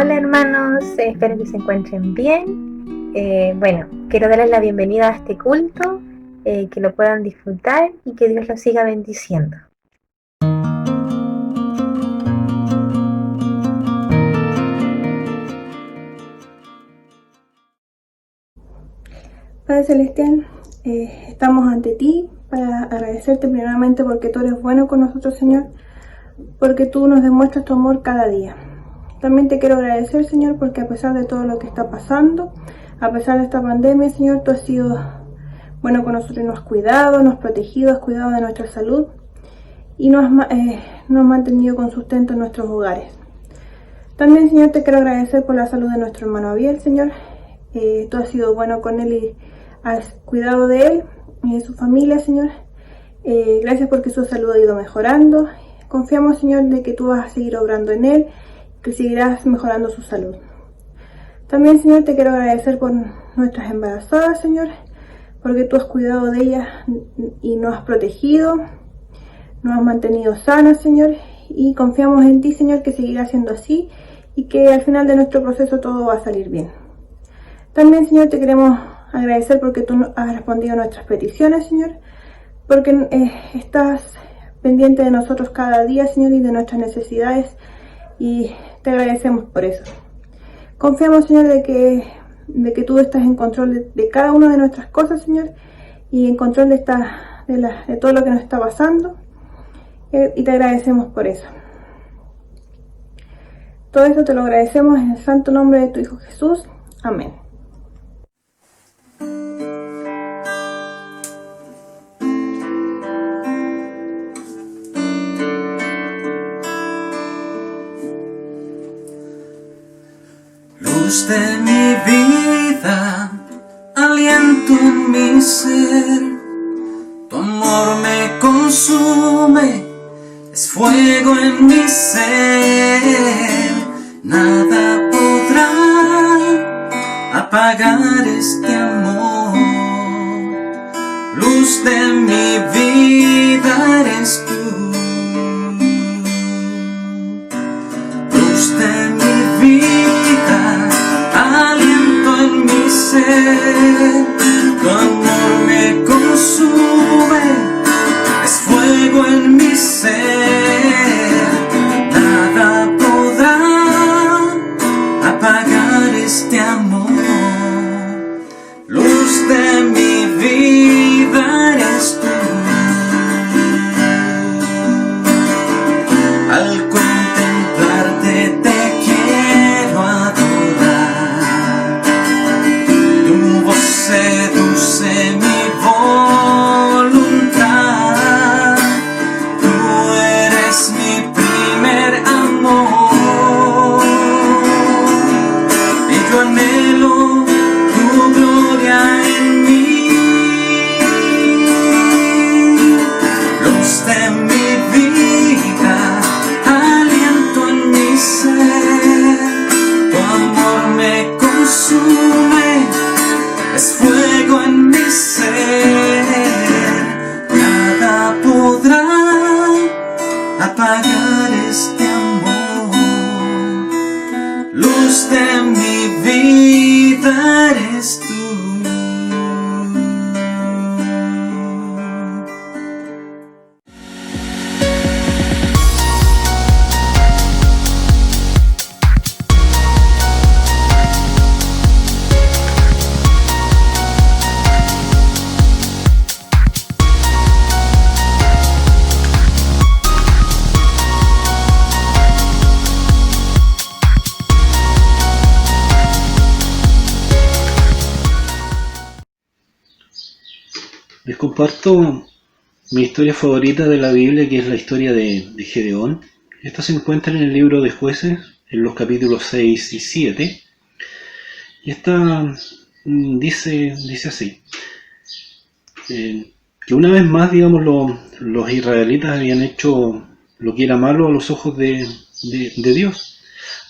Hola hermanos, espero que se encuentren bien. Bueno, quiero darles la bienvenida a este culto, que lo puedan disfrutar y que Dios los siga bendiciendo. Padre Celestial, estamos ante ti para agradecerte primeramente porque tú eres bueno con nosotros, Señor, porque tú nos demuestras tu amor cada día. También te quiero agradecer, Señor, porque a pesar de todo lo que está pasando, a pesar de esta pandemia, Señor, tú has sido bueno con nosotros y nos has cuidado, nos has protegido, has cuidado de nuestra salud y nos has mantenido con sustento en nuestros hogares. También, Señor, te quiero agradecer por la salud de nuestro hermano Abiel, Señor. Tú has sido bueno con él y has cuidado de él y de su familia, Señor. Gracias porque su salud ha ido mejorando. Confiamos, Señor, de que tú vas a seguir obrando en él, que seguirás mejorando su salud. También, Señor, te quiero agradecer por nuestras embarazadas, Señor, porque tú has cuidado de ellas y nos has protegido, nos has mantenido sanas, Señor, y confiamos en ti, Señor, que seguirá siendo así y que al final de nuestro proceso todo va a salir bien. También, Señor, te queremos agradecer porque tú has respondido a nuestras peticiones, Señor, porque estás pendiente de nosotros cada día, Señor, y de nuestras necesidades, y te agradecemos por eso. Confiamos, Señor, de que tú estás en control de cada una de nuestras cosas, Señor, y en control de todo lo que nos está pasando, y te agradecemos por eso. Todo eso te lo agradecemos en el santo nombre de tu Hijo Jesús. Amén. Luz de mi vida, aliento en mi ser, tu amor me consume, es fuego en mi ser, nada podrá apagar este amor. Luz de mi vida eres tú, luz de mi vida, aliento en mi ser, tu amor me consume, es fuego en mi ser, nada podrá apagar este amor. Luz de mi vida eres tú. Al contemplarte te quiero adorar, tu voz seduce mi voluntad, tú eres mi primer amor, y yo anhelo tu gloria en mí. Luz de mi vida, aliento en mi ser, tu amor me consume, es fuego en mi ser, nada podrá apagar este amor. Luz de mi vida eres tú. Les comparto mi historia favorita de la Biblia, que es la historia de Gedeón. Esta se encuentra en el libro de Jueces, en los capítulos 6 y 7. Y esta dice así, que una vez más, digamos, los israelitas habían hecho lo que era malo a los ojos de Dios,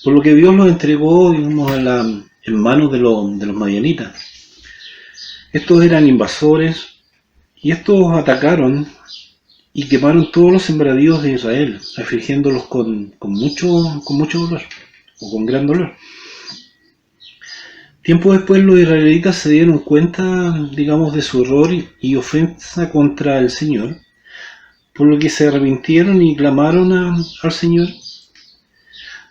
por lo que Dios los entregó, digamos, en manos de los madianitas. Estos eran invasores, y estos atacaron y quemaron todos los sembradíos de Israel, afligiéndolos con mucho dolor. o con gran dolor. Tiempo después los israelitas se dieron cuenta, digamos, de su error y ofensa contra el Señor, por lo que se arrepintieron y clamaron al Señor,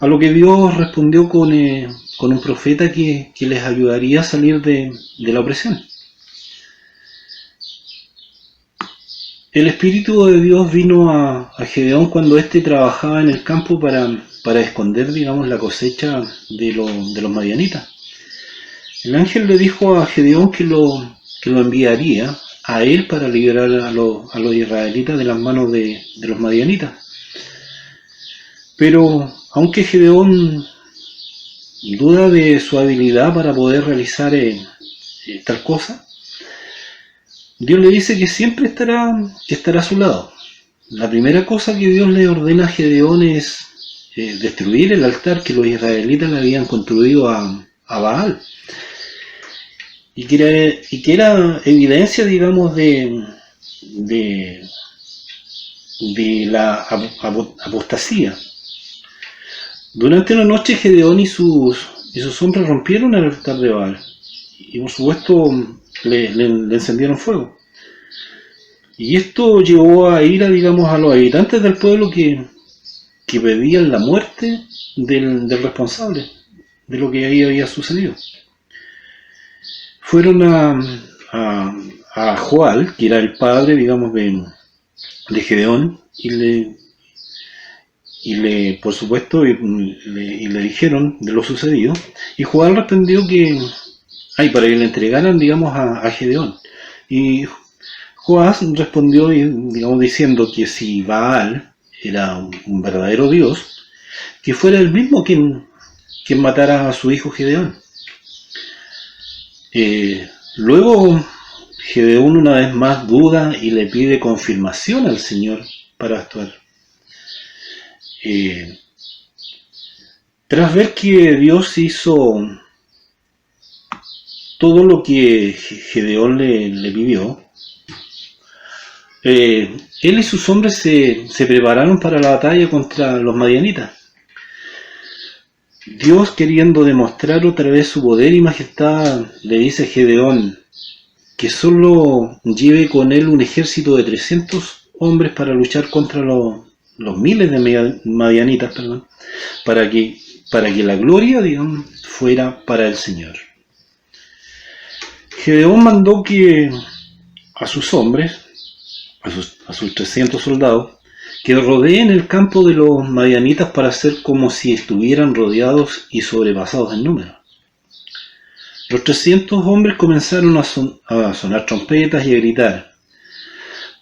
a lo que Dios respondió con un profeta que les ayudaría a salir de la opresión. El Espíritu de Dios vino a Gedeón cuando éste trabajaba en el campo para esconder, digamos, la cosecha de los madianitas. El ángel le dijo a Gedeón que lo enviaría a él para liberar a los israelitas de las manos de los madianitas. Pero aunque Gedeón duda de su habilidad para poder realizar tal cosa, Dios le dice que siempre estará a su lado. La primera cosa que Dios le ordena a Gedeón es destruir el altar que los israelitas le habían construido a Baal. Y que era evidencia, digamos, de la apostasía. Durante la noche Gedeón y sus hombres rompieron el altar de Baal y por supuesto le encendieron fuego. Y esto llevó a ira, digamos, a los habitantes del pueblo que pedían la muerte del responsable de lo que ahí había sucedido. Fueron a Joal, que era el padre, digamos, de Gedeón, y por supuesto, le dijeron de lo sucedido, y Joal respondió para que le entregaran, digamos, a Gedeón. Y Joás respondió, digamos, diciendo que si Baal era un verdadero Dios, que fuera el mismo quien matara a su hijo Gedeón. Luego Gedeón una vez más duda y le pide confirmación al Señor para actuar. Tras ver que Dios hizo todo lo que Gedeón le pidió, él y sus hombres se prepararon para la batalla contra los madianitas. Dios, queriendo demostrar otra vez su poder y majestad, le dice a Gedeón que solo lleve con él un ejército de 300 hombres para luchar contra los miles de madianitas, para que la gloria, digamos, fuera para el Señor. Gedeón mandó que a sus hombres, a sus 300 soldados, que rodeen el campo de los madianitas para hacer como si estuvieran rodeados y sobrepasados en número. Los 300 hombres comenzaron a sonar trompetas y a gritar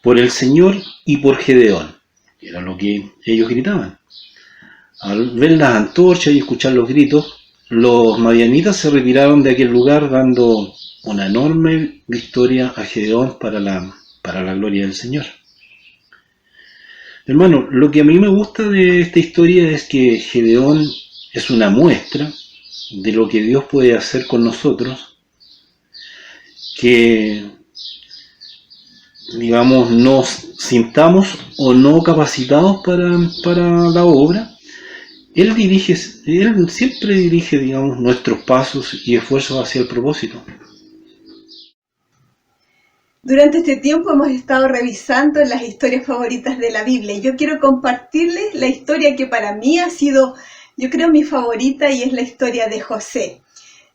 por el Señor y por Gedeón, que era lo que ellos gritaban. Al ver las antorchas y escuchar los gritos, los madianitas se retiraron de aquel lugar, dando una enorme victoria a Gedeón para la gloria del Señor. Hermano, lo que a mí me gusta de esta historia es que Gedeón es una muestra de lo que Dios puede hacer con nosotros, que, digamos, nos sintamos o no capacitados para la obra. Él siempre dirige, digamos, nuestros pasos y esfuerzos hacia el propósito. Durante este tiempo hemos estado revisando las historias favoritas de la Biblia. Yo quiero compartirles la historia que para mí ha sido, yo creo, mi favorita, y es la historia de José.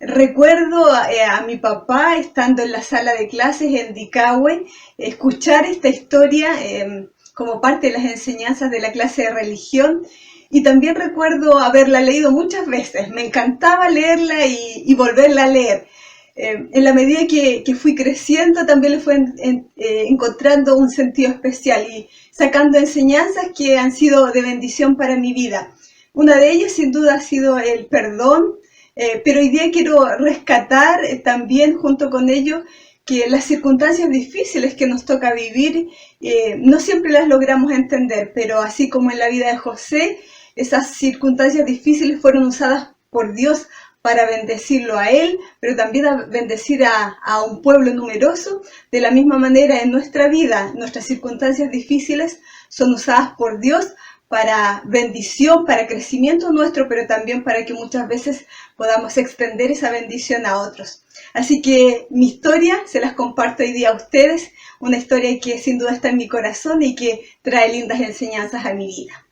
Recuerdo a mi papá estando en la sala de clases en Dicahue, escuchar esta historia como parte de las enseñanzas de la clase de religión, y también recuerdo haberla leído muchas veces. Me encantaba leerla y volverla a leer. En la medida que fui creciendo, también le fue encontrando un sentido especial y sacando enseñanzas que han sido de bendición para mi vida. Una de ellas sin duda ha sido el perdón, pero hoy día quiero rescatar también junto con ello que las circunstancias difíciles que nos toca vivir no siempre las logramos entender, pero así como en la vida de José, esas circunstancias difíciles fueron usadas por Dios para bendecirlo a él, pero también a bendecir a un pueblo numeroso. De la misma manera, en nuestra vida, nuestras circunstancias difíciles son usadas por Dios para bendición, para crecimiento nuestro, pero también para que muchas veces podamos extender esa bendición a otros. Así que mi historia se las comparto hoy día a ustedes, una historia que sin duda está en mi corazón y que trae lindas enseñanzas a mi vida.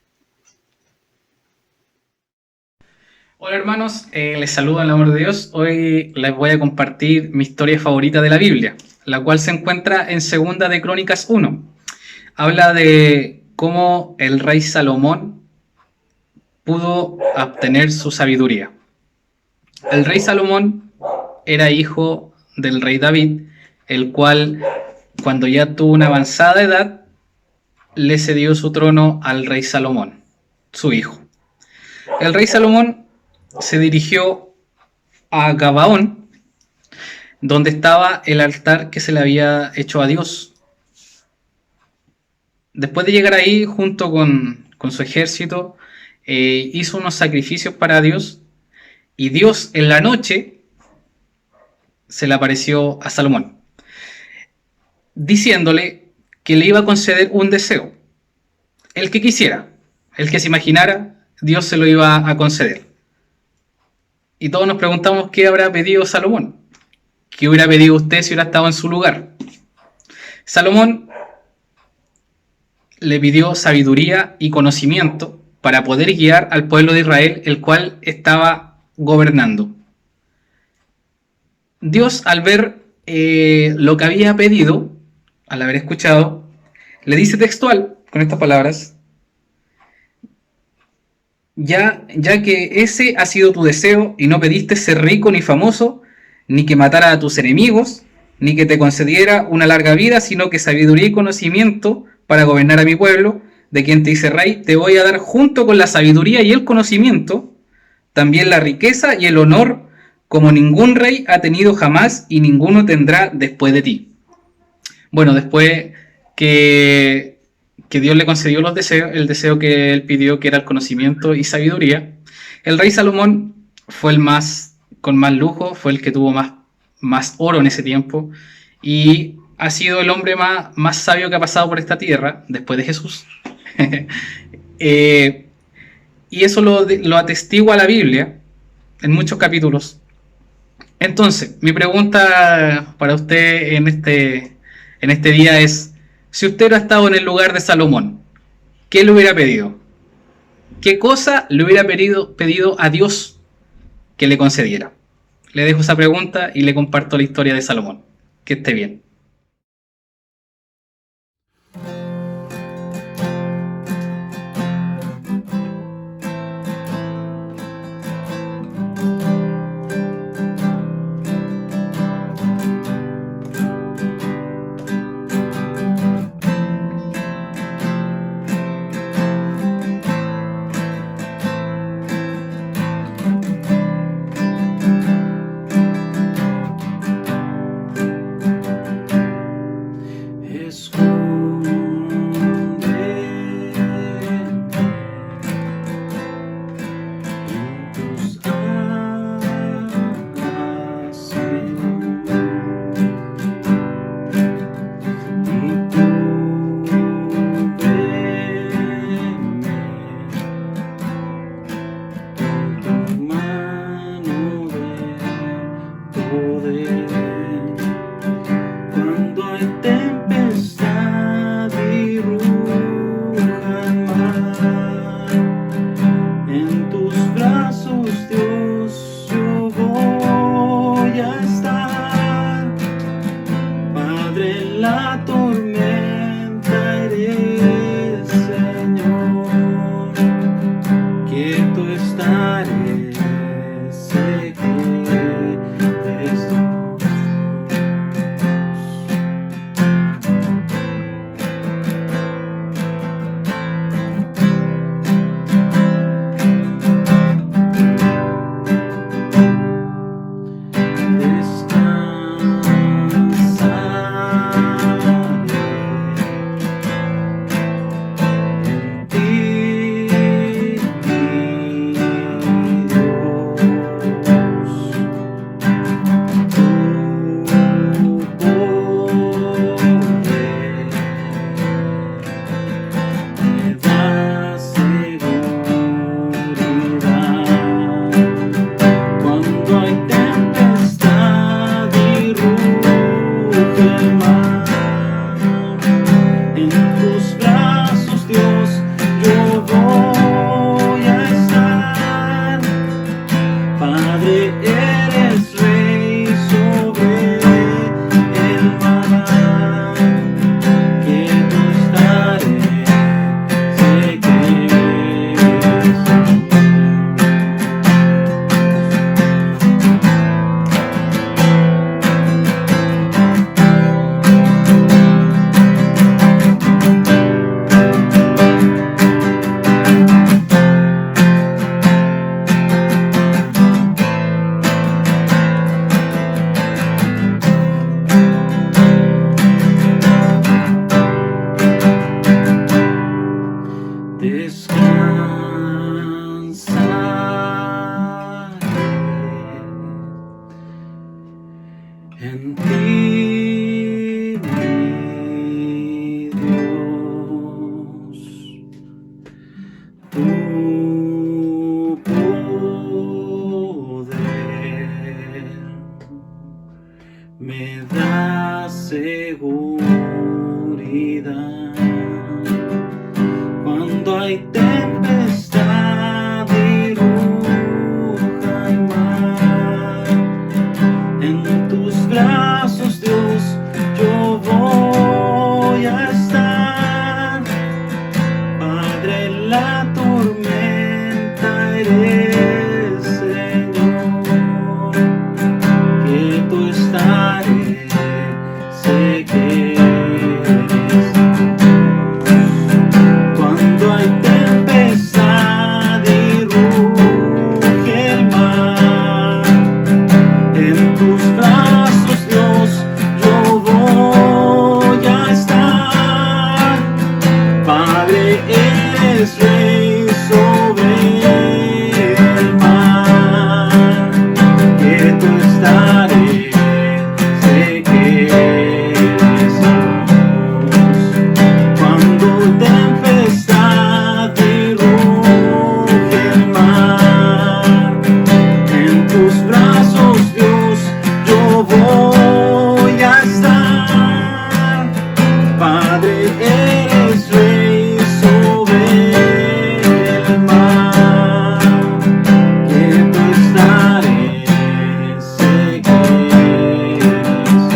Hola hermanos, les saludo en el amor de Dios. Hoy les voy a compartir mi historia favorita de la Biblia, la cual se encuentra en Segunda de Crónicas 1. Habla de cómo el rey Salomón pudo obtener su sabiduría. El rey Salomón era hijo del rey David, el cual, cuando ya tuvo una avanzada edad, le cedió su trono al rey Salomón, su hijo. El rey Salomón se dirigió a Gabaón, donde estaba el altar que se le había hecho a Dios. Después de llegar ahí, junto con su ejército, hizo unos sacrificios para Dios, y Dios en la noche se le apareció a Salomón, diciéndole que le iba a conceder un deseo, el que quisiera, el que se imaginara, Dios se lo iba a conceder. Y todos nos preguntamos qué habrá pedido Salomón, qué hubiera pedido usted si hubiera estado en su lugar. Salomón le pidió sabiduría y conocimiento para poder guiar al pueblo de Israel, el cual estaba gobernando. Dios, al ver lo que había pedido, al haber escuchado, le dice textual, con estas palabras: ya que ese ha sido tu deseo y no pediste ser rico ni famoso, ni que matara a tus enemigos, ni que te concediera una larga vida, sino que sabiduría y conocimiento para gobernar a mi pueblo, de quien te hice rey, te voy a dar junto con la sabiduría y el conocimiento, también la riqueza y el honor, como ningún rey ha tenido jamás y ninguno tendrá después de ti. Bueno, después que Dios le concedió los deseos, el deseo que él pidió, que era el conocimiento y sabiduría, el rey Salomón fue el con más lujo, fue el que tuvo más oro en ese tiempo, y ha sido el hombre más sabio que ha pasado por esta tierra, después de Jesús. Y eso lo atestigua la Biblia en muchos capítulos. Entonces, mi pregunta para usted en este día es: si usted hubiera estado en el lugar de Salomón, ¿qué le hubiera pedido? ¿Qué cosa le hubiera pedido a Dios que le concediera? Le dejo esa pregunta y le comparto la historia de Salomón. Que esté bien. en ti, mi Dios. Tu poder me da seguridad cuando hay tempestad y ruja el mar. En tus brazos, Dios, yo voy a estar. Padre, en la tormenta eres Señor, que tú estaré, sé que eres Dios. Cuando hay tempestad y ruge el mar, en tus brazos, Dios, yo voy a estar. Padre, eres Rey sobre el mar, que tú estaré, sé que eres Dios. Cuando tempestad y ruge el mar, en tus brazos, Dios, yo voy a estar. Padre, eres Rey sobre el mar, que tú estaré, sé que eres Dios.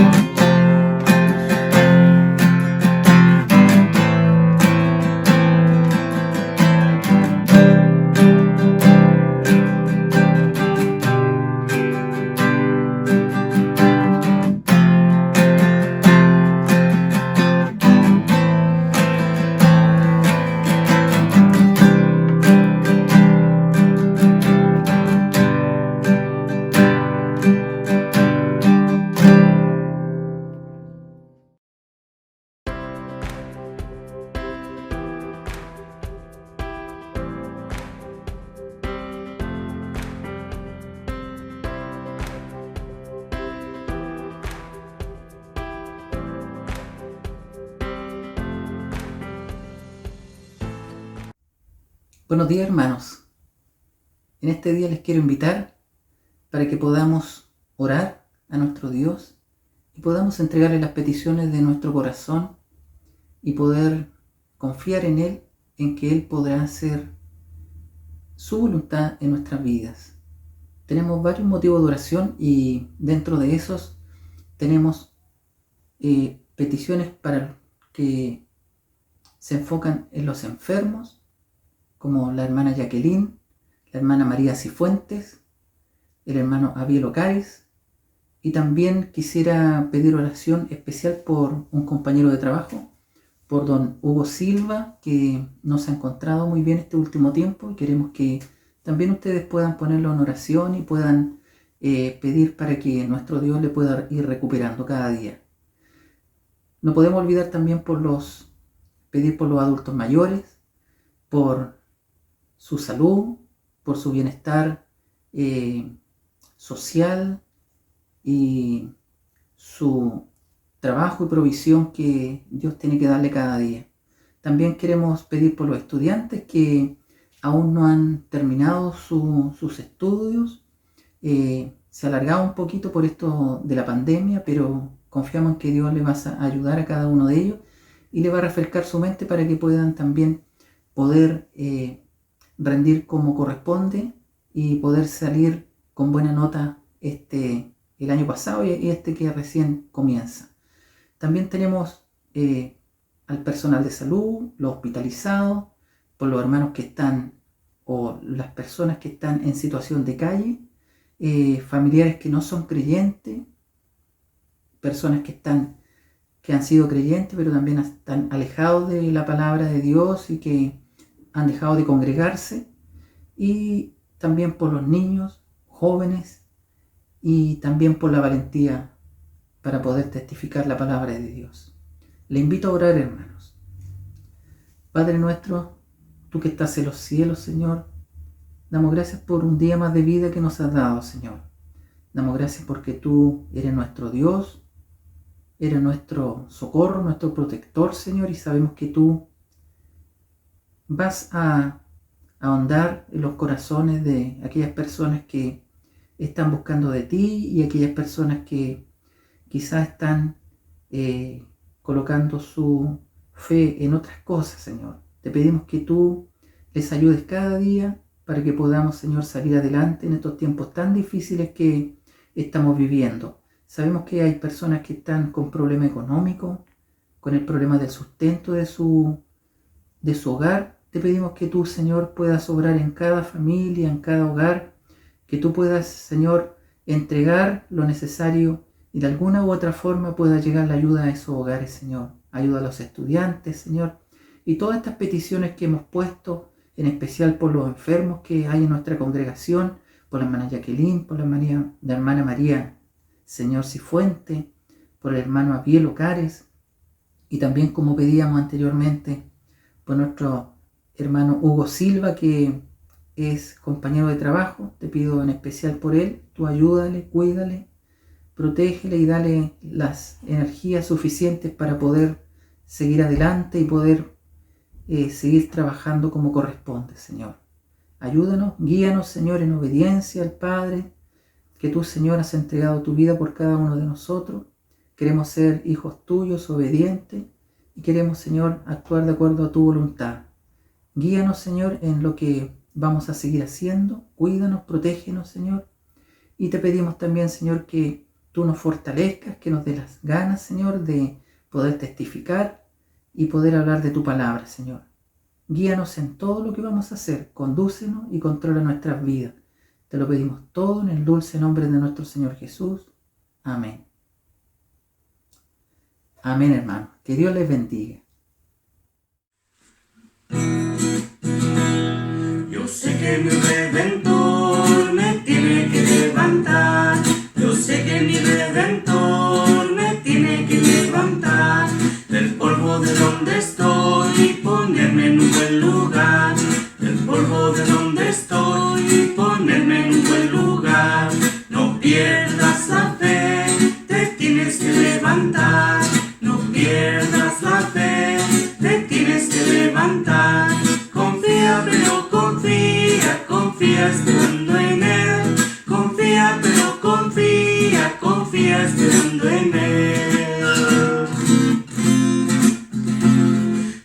Buenos días, hermanos. En este día les quiero invitar para que podamos orar a nuestro Dios y podamos entregarle las peticiones de nuestro corazón y poder confiar en Él, en que Él podrá hacer su voluntad en nuestras vidas. Tenemos varios motivos de oración y dentro de esos tenemos peticiones para que se enfocan en los enfermos, como la hermana Jacqueline, la hermana María Cifuentes, el hermano Abiel Ocares, y también quisiera pedir oración especial por un compañero de trabajo, por don Hugo Silva, que no se ha encontrado muy bien este último tiempo, y queremos que también ustedes puedan ponerlo en oración y puedan pedir para que nuestro Dios le pueda ir recuperando cada día. No podemos olvidar también pedir por los adultos mayores, por su salud, por su bienestar social y su trabajo y provisión que Dios tiene que darle cada día. También queremos pedir por los estudiantes que aún no han terminado sus estudios. Se ha alargado un poquito por esto de la pandemia, pero confiamos en que Dios les va a ayudar a cada uno de ellos y le va a refrescar su mente para que puedan también poder rendir como corresponde y poder salir con buena nota el año pasado y este que recién comienza. También tenemos al personal de salud, los hospitalizados, por los hermanos que están o las personas que están en situación de calle, familiares que no son creyentes, personas que han sido creyentes pero también están alejados de la palabra de Dios y que han dejado de congregarse, y también por los niños, jóvenes, y también por la valentía para poder testificar la palabra de Dios. Le invito a orar, hermanos. Padre nuestro, tú que estás en los cielos, Señor, damos gracias por un día más de vida que nos has dado, Señor. Damos gracias porque tú eres nuestro Dios, eres nuestro socorro, nuestro protector, Señor, y sabemos que tú vas a ahondar en los corazones de aquellas personas que están buscando de ti y aquellas personas que quizás están colocando su fe en otras cosas, Señor. Te pedimos que tú les ayudes cada día para que podamos, Señor, salir adelante en estos tiempos tan difíciles que estamos viviendo. Sabemos que hay personas que están con problemas económicos, con el problema del sustento de su hogar. Te pedimos que tú, Señor, puedas obrar en cada familia, en cada hogar, que tú puedas, Señor, entregar lo necesario y de alguna u otra forma pueda llegar la ayuda a esos hogares, Señor. Ayuda a los estudiantes, Señor, y todas estas peticiones que hemos puesto, en especial por los enfermos que hay en nuestra congregación, por la hermana Jacqueline, por la hermana María, Señor Cifuente, por el hermano Abiel Ocares, y también, como pedíamos anteriormente, por nuestro hermano Hugo Silva, que es compañero de trabajo. Te pido en especial por él, tú ayúdale, cuídale, protégele y dale las energías suficientes para poder seguir adelante y poder seguir trabajando como corresponde, Señor. Ayúdanos, guíanos, Señor, en obediencia al Padre, que tú, Señor, has entregado tu vida por cada uno de nosotros. Queremos ser hijos tuyos, obedientes, y queremos, Señor, actuar de acuerdo a tu voluntad. Guíanos, Señor, en lo que vamos a seguir haciendo. Cuídanos, protégenos, Señor. Y te pedimos también, Señor, que tú nos fortalezcas, que nos dé las ganas, Señor, de poder testificar y poder hablar de tu palabra, Señor. Guíanos en todo lo que vamos a hacer. Condúcenos y controla nuestras vidas. Te lo pedimos todo en el dulce nombre de nuestro Señor Jesús. Amén. Amén, hermano. Que Dios les bendiga. Yo sé que mi Redentor me tiene que levantar. Yo sé que mi Redentor me tiene que levantar del polvo de donde estoy y ponerme en un buen lugar. Del polvo de donde estoy y ponerme en un buen lugar. No pierdas la fe, te tienes que levantar. No pierdas la fe, te tienes que levantar. Confía, pero confía, confía esperando en Él. Confía, pero confía, confía esperando en Él.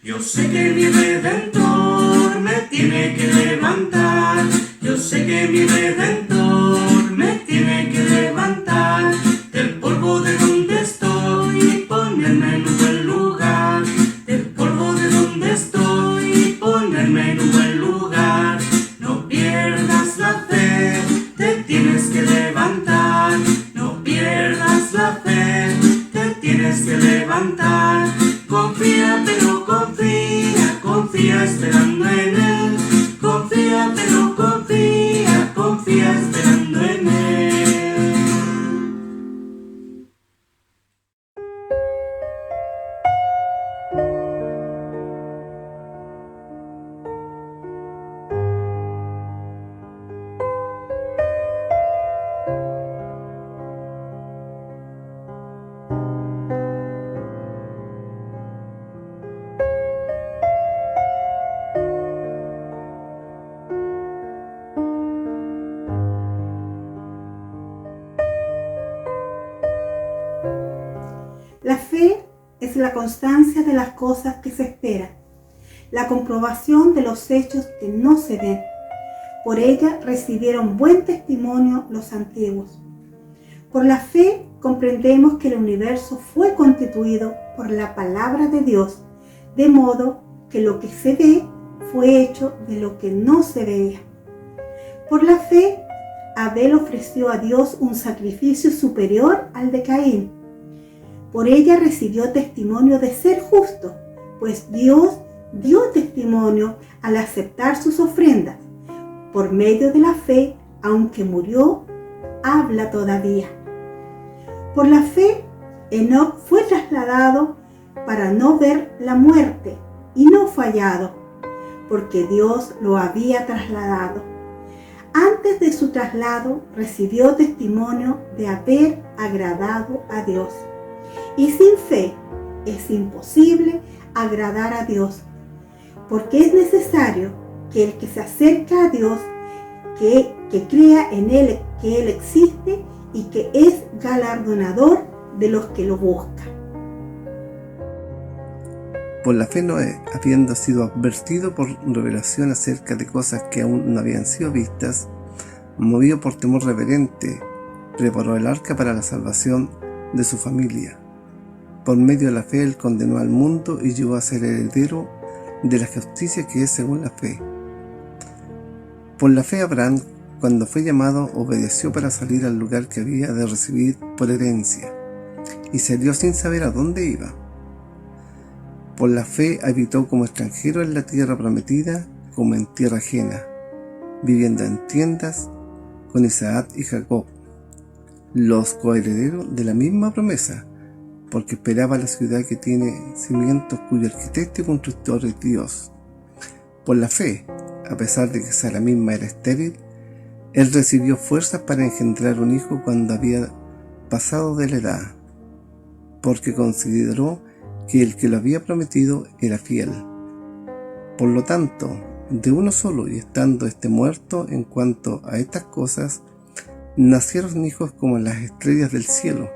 Yo sé que mi Redentor me tiene que levantar. Yo sé que mi Redentor me tiene que levantar del polvo de donde estoy y ponerme en un buen lugar. Del polvo de donde estoy y ponerme en un buen lugar. No pierdas la fe, te tienes que levantar. No pierdas la fe, te tienes que levantar. Confía, pero confía, confía esperando en Él. Confía, pero confía, confía esperando en Él. La fe es la constancia de las cosas que se esperan, la comprobación de los hechos que no se ven. Por ella recibieron buen testimonio los antiguos. Por la fe comprendemos que el universo fue constituido por la palabra de Dios, de modo que lo que se ve fue hecho de lo que no se veía. Por la fe, Abel ofreció a Dios un sacrificio superior al de Caín. Por ella recibió testimonio de ser justo, pues Dios dio testimonio al aceptar sus ofrendas. Por medio de la fe, aunque murió, habla todavía. Por la fe, Enoc fue trasladado para no ver la muerte y no fue hallado, porque Dios lo había trasladado. Antes de su traslado recibió testimonio de haber agradado a Dios. Y sin fe es imposible agradar a Dios, porque es necesario que el que se acerca a Dios, que crea en Él que Él existe y que es galardonador de los que lo buscan. Por la fe Noé, habiendo sido advertido por revelación acerca de cosas que aún no habían sido vistas, movido por temor reverente, preparó el arca para la salvación de su familia. Por medio de la fe él condenó al mundo y llegó a ser heredero de la justicia que es según la fe. Por la fe Abraham, cuando fue llamado, obedeció para salir al lugar que había de recibir por herencia, y salió sin saber a dónde iba. Por la fe habitó como extranjero en la tierra prometida, como en tierra ajena, viviendo en tiendas con Isaac y Jacob, los coherederos de la misma promesa, porque esperaba la ciudad que tiene cimientos, cuyo arquitecto y constructor es Dios. Por la fe, a pesar de que Sara misma era estéril, él recibió fuerzas para engendrar un hijo cuando había pasado de la edad, porque consideró que el que lo había prometido era fiel. Por lo tanto, de uno solo, y estando este muerto en cuanto a estas cosas, nacieron hijos como las estrellas del cielo,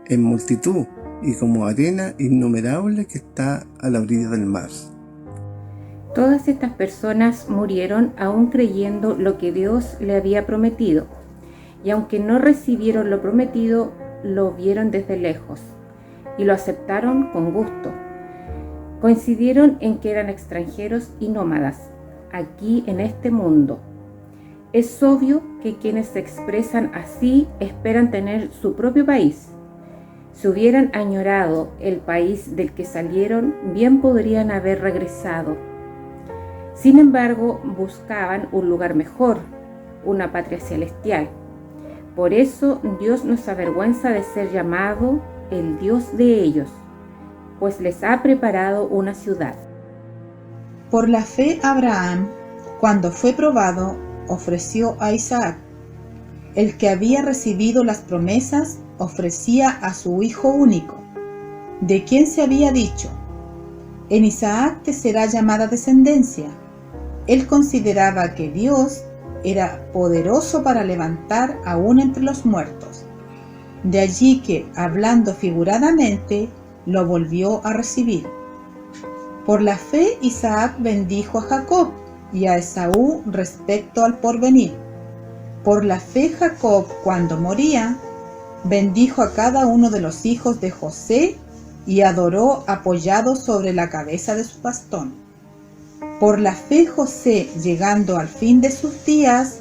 en multitud, y como arena innumerable que está a la orilla del mar. Todas estas personas murieron aún creyendo lo que Dios le había prometido, y aunque no recibieron lo prometido, lo vieron desde lejos y lo aceptaron con gusto. Coincidieron en que eran extranjeros y nómadas aquí en este mundo. Es obvio que quienes se expresan así esperan tener su propio país. Si hubieran añorado el país del que salieron, bien podrían haber regresado. Sin embargo, buscaban un lugar mejor, una patria celestial. Por eso Dios no se avergüenza de ser llamado el Dios de ellos, pues les ha preparado una ciudad. Por la fe Abraham, cuando fue probado, ofreció a Isaac. El que había recibido las promesas ofrecía a su hijo único, de quien se había dicho: en Isaac te será llamada descendencia. Él consideraba que Dios era poderoso para levantar aún entre los muertos. De allí que, hablando figuradamente, lo volvió a recibir. Por la fe Isaac bendijo a Jacob y a Esaú respecto al porvenir. Por la fe Jacob, cuando moría, bendijo a cada uno de los hijos de José y adoró apoyado sobre la cabeza de su bastón. Por la fe José, llegando al fin de sus días,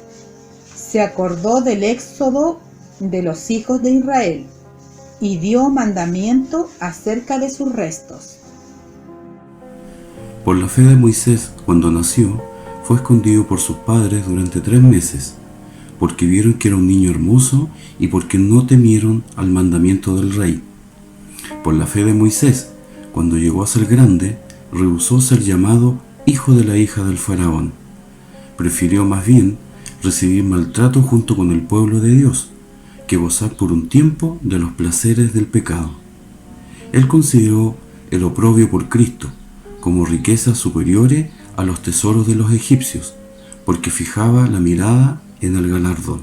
se acordó del éxodo de los hijos de Israel y dio mandamiento acerca de sus restos. Por la fe de Moisés, cuando nació, fue escondido por sus padres durante 3 meses, porque vieron que era un niño hermoso y porque no temieron al mandamiento del rey. Por la fe de Moisés, cuando llegó a ser grande, rehusó ser llamado hijo de la hija del faraón. Prefirió más bien recibir maltrato junto con el pueblo de Dios, que gozar por un tiempo de los placeres del pecado. Él consideró el oprobio por Cristo como riquezas superiores a los tesoros de los egipcios, porque fijaba la mirada en el galardón.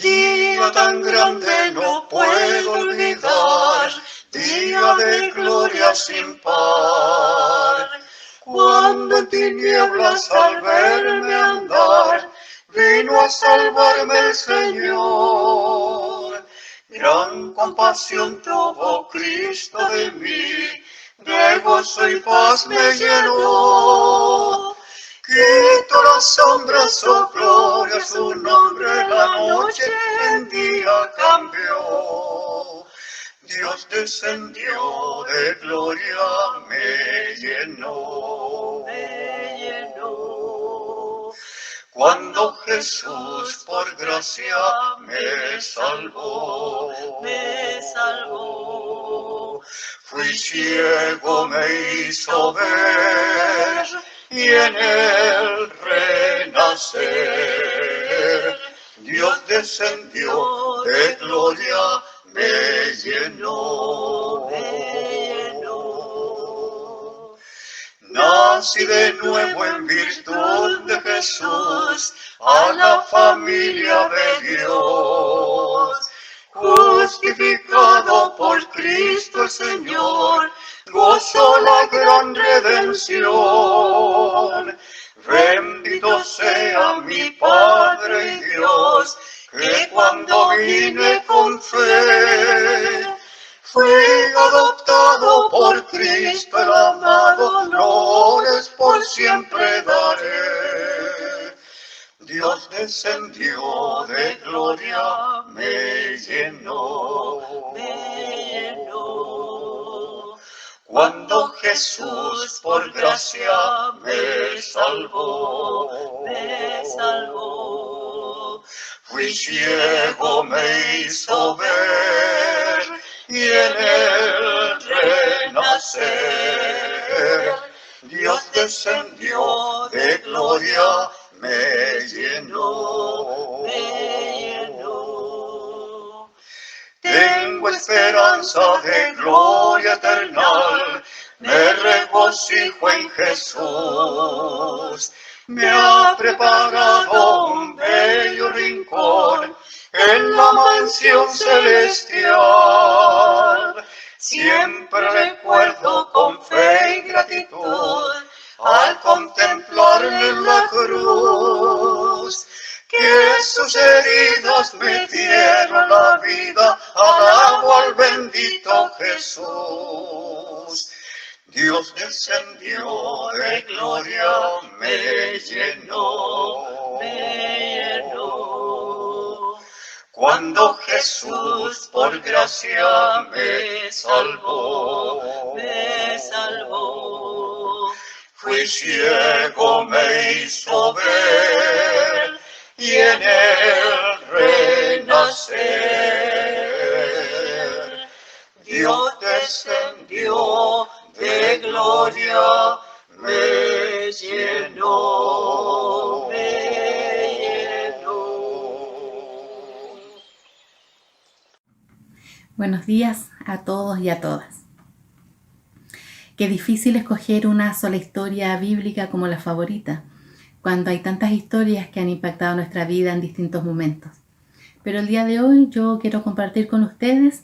Día tan grande no puedo olvidar, día de gloria sin par. Cuando en tinieblas al verme andar, vino a salvarme el Señor. Gran compasión tuvo Cristo de mí, de gozo y paz me llenó. Quitó las sombras, su gloria, su nombre la noche en día cambió. Dios descendió de gloria, me llenó. Cuando Jesús por gracia me salvó. Fui ciego, me hizo ver y en él renacer. Dios descendió de gloria, me llenó. Nací de nuevo en virtud de Jesús, a la familia de Dios. Justificado por Cristo el Señor, gozo la gran redención. Bendito sea mi Padre y Dios, que cuando vine con fe, fui adoptado por Cristo el amado, glories por siempre daré. Dios descendió de gloria, me llenó. Cuando Jesús por gracia me salvó. Fui ciego, me hizo ver y en él renacer. Dios descendió de gloria, me llenó. Tengo esperanza de gloria eterna, me regocijo en Jesús. Me ha preparado un bello rincón en la mansión celestial. Siempre recuerdo con fe y gratitud al contemplarle en la cruz, que sus heridas me dieron la vida, alabo al bendito Jesús. Dios descendió de gloria, me llenó. Cuando Jesús por gracia me salvó. Fui ciego, me hizo ver y en él renacer. Dios descendió de gloria, me llenó. Buenos días a todos y a todas. Qué difícil escoger una sola historia bíblica como la favorita, cuando hay tantas historias que han impactado nuestra vida en distintos momentos. Pero el día de hoy yo quiero compartir con ustedes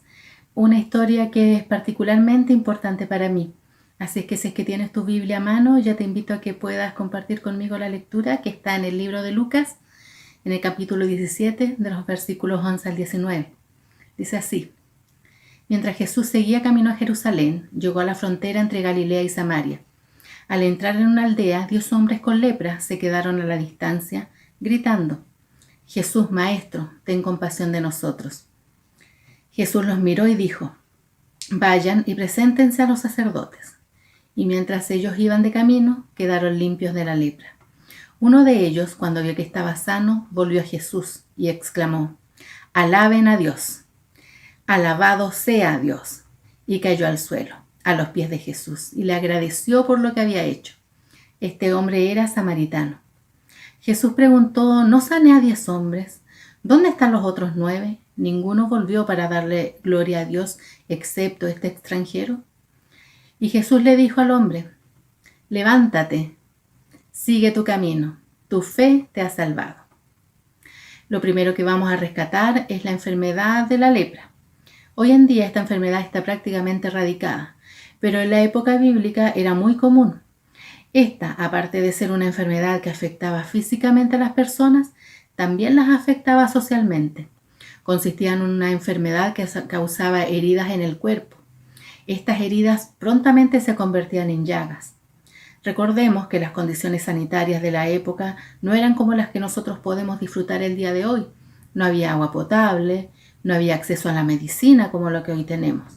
una historia que es particularmente importante para mí. Así es que si es que tienes tu Biblia a mano, ya te invito a que puedas compartir conmigo la lectura que está en el libro de Lucas, en el capítulo 17, de los versículos 11 al 19. Dice así: Mientras Jesús seguía camino a Jerusalén, llegó a la frontera entre Galilea y Samaria. Al entrar en una aldea, 10 hombres con lepra se quedaron a la distancia, gritando: Jesús, Maestro, ten compasión de nosotros. Jesús los miró y dijo: Vayan y preséntense a los sacerdotes. Y mientras ellos iban de camino, quedaron limpios de la lepra. Uno de ellos, cuando vio que estaba sano, volvió a Jesús y exclamó: Alaben a Dios. Alabado sea Dios. Y cayó al suelo, a los pies de Jesús, y le agradeció por lo que había hecho. Este hombre era samaritano. Jesús preguntó: ¿No sané a 10 hombres? ¿Dónde están los otros 9? Ninguno volvió para darle gloria a Dios, excepto este extranjero. Y Jesús le dijo al hombre: Levántate, sigue tu camino, tu fe te ha salvado. Lo primero que vamos a rescatar es la enfermedad de la lepra. Hoy en día esta enfermedad está prácticamente erradicada, pero en la época bíblica era muy común. Esta, aparte de ser una enfermedad que afectaba físicamente a las personas, también las afectaba socialmente. Consistía en una enfermedad que causaba heridas en el cuerpo. Estas heridas prontamente se convertían en llagas. Recordemos que las condiciones sanitarias de la época no eran como las que nosotros podemos disfrutar el día de hoy. No había agua potable, no había acceso a la medicina como lo que hoy tenemos.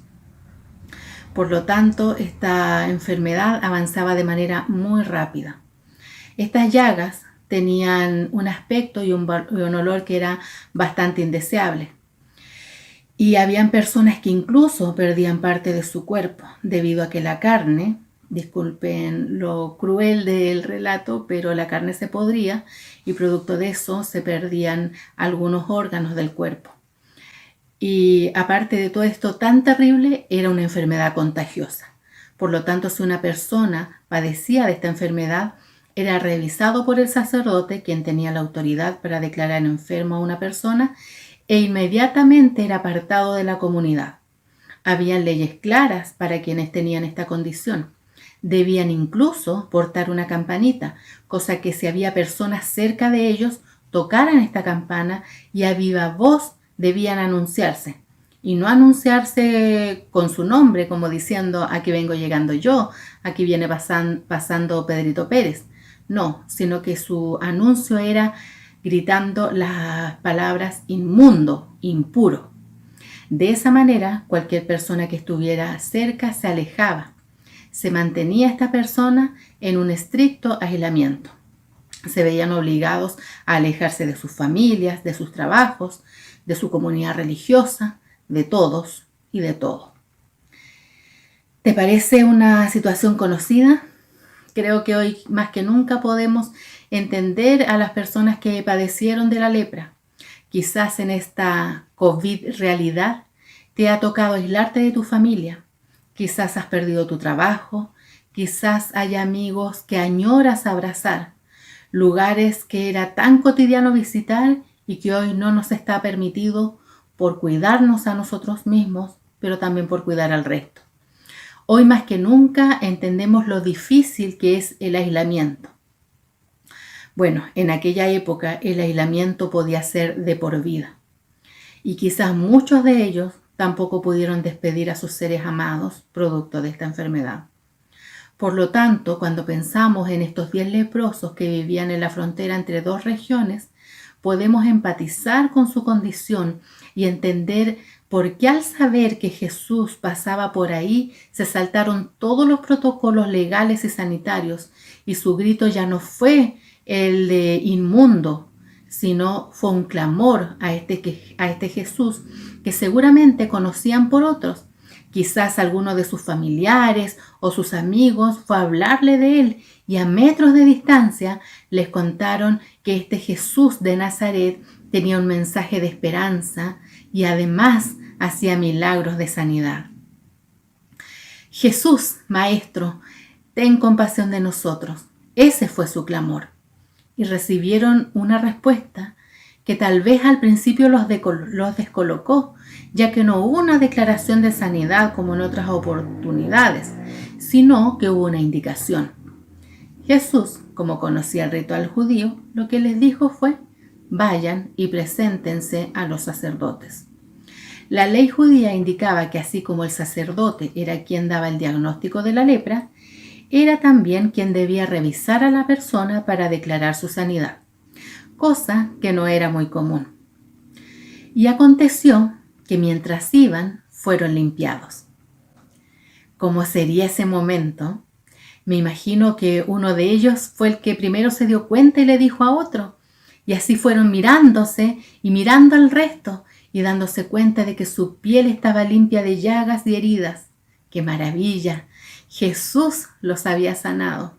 Por lo tanto, esta enfermedad avanzaba de manera muy rápida. Estas llagas tenían un aspecto y un olor que era bastante indeseable. Y habían personas que incluso perdían parte de su cuerpo debido a que la carne, disculpen lo cruel del relato, pero la carne se podría y producto de eso se perdían algunos órganos del cuerpo. Y aparte de todo esto tan terrible, era una enfermedad contagiosa. Por lo tanto, si una persona padecía de esta enfermedad, era revisado por el sacerdote, quien tenía la autoridad para declarar enfermo a una persona, e inmediatamente era apartado de la comunidad. Habían leyes claras para quienes tenían esta condición. Debían incluso portar una campanita, cosa que si había personas cerca de ellos, tocaran esta campana y a viva voz debían anunciarse. Y no anunciarse con su nombre, como diciendo, aquí vengo llegando yo, aquí viene pasando Pedrito Pérez. No, sino que su anuncio era gritando las palabras inmundo, impuro. De esa manera, cualquier persona que estuviera cerca se alejaba. Se mantenía esta persona en un estricto aislamiento. Se veían obligados a alejarse de sus familias, de sus trabajos, de su comunidad religiosa, de todos y de todo. ¿Te parece una situación conocida? Creo que hoy más que nunca podemos entender a las personas que padecieron de la lepra. Quizás en esta COVID realidad te ha tocado aislarte de tu familia. Quizás has perdido tu trabajo. Quizás hay amigos que añoras abrazar. Lugares que era tan cotidiano visitar y que hoy no nos está permitido por cuidarnos a nosotros mismos, pero también por cuidar al resto. Hoy más que nunca entendemos lo difícil que es el aislamiento. Bueno, en aquella época el aislamiento podía ser de por vida. Y quizás muchos de ellos tampoco pudieron despedir a sus seres amados producto de esta enfermedad. Por lo tanto, cuando pensamos en estos 10 leprosos que vivían en la frontera entre dos regiones, podemos empatizar con su condición y entender por qué al saber que Jesús pasaba por ahí, se saltaron todos los protocolos legales y sanitarios y su grito ya no fue el de inmundo, sino fue un clamor a este Jesús que seguramente conocían por otros. Quizás alguno de sus familiares o sus amigos fue a hablarle de él y a metros de distancia les contaron que este Jesús de Nazaret tenía un mensaje de esperanza y además hacía milagros de sanidad. Jesús, Maestro, ten compasión de nosotros. Ese fue su clamor. Y recibieron una respuesta que tal vez al principio los descolocó, ya que no hubo una declaración de sanidad como en otras oportunidades, sino que hubo una indicación. Jesús, como conocía el ritual judío, lo que les dijo fue: vayan y preséntense a los sacerdotes. La ley judía indicaba que así como el sacerdote era quien daba el diagnóstico de la lepra, era también quien debía revisar a la persona para declarar su sanidad, cosa que no era muy común. Y aconteció que mientras iban, fueron limpiados. ¿Cómo sería ese momento? Me imagino que uno de ellos fue el que primero se dio cuenta y le dijo a otro, y así fueron mirándose y mirando al resto y dándose cuenta de que su piel estaba limpia de llagas y heridas. ¡Qué maravilla! Jesús los había sanado.